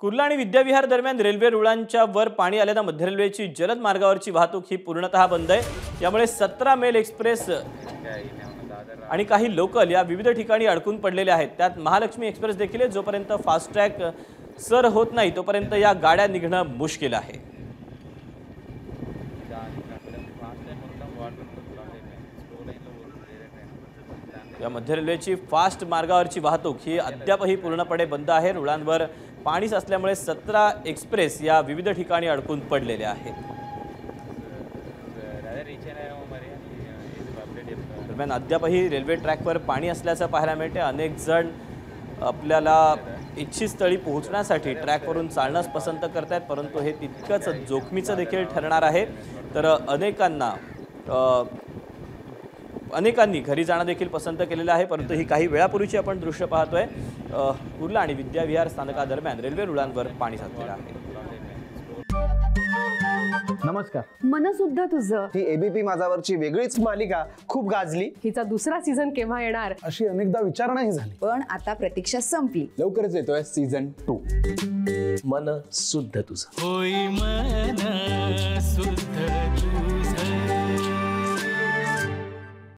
कुर्ला आणि विद्याविहार दरम्यान रेल्वे रुळांच्या वर पाणी आल्याने मध्य रेल्वेची जलद मार्गावरची वाहतूक ही पूर्णतः बंद आहे। यामुळे 17 मेल एक्सप्रेस आणि काही लोकल या विविध ठिकाणी अडकून पडलेले आहेत। त्यात महालक्ष्मी एक्सप्रेस देखील आहे। जोपर्यंत फास्ट ट्रॅक सर होत नाही तोपर्यंत या गाड्या निघणं मुश्किल आहे। या मध्य रेल्वेची फास्ट मार्गावरची वाहतूक ही अद्यापही पूर्णपणे बंद आहे। रुळांवर पाणी असल्यामुळे 17 एक्सप्रेस या विविध ठिकाणी अडकून पडलेले आहेत। दरम्यान अद्यापही रेल्वे ट्रॅकवर पाणी असल्याचं पाहायला मिळते। अनेक जण आपल्याला इच्छित स्थळी पोहोचण्यासाठी ट्रॅकवरून चालणंच पसंत करतात, परंतु हे तितकंच जोखमीचं देखील ठरणार आहे। तर अनेकांनी घरी जाणं देखील पसंत केलेलं आहे, परंतु ही काही वेळापूर्वीची आपण दृश्य पाहतोय। कुर्ला आणि विद्याविहार स्थानकादरम्यान रेल्वे रुळांवर पाणी साचलेलं आहे। नमस्कार। मनसुद्धा तुझं ही एबीपी माझावरची वेगळीच मालिका खूप गाजली। हिचा दुसरा सीझन केव्हा येणार अशी अनेकदा विचारणा झाली, पण आता प्रतीक्षा संपली। लवकरच येतोय सीझन 2। मन शुद्ध तुझं होई मन शुद्ध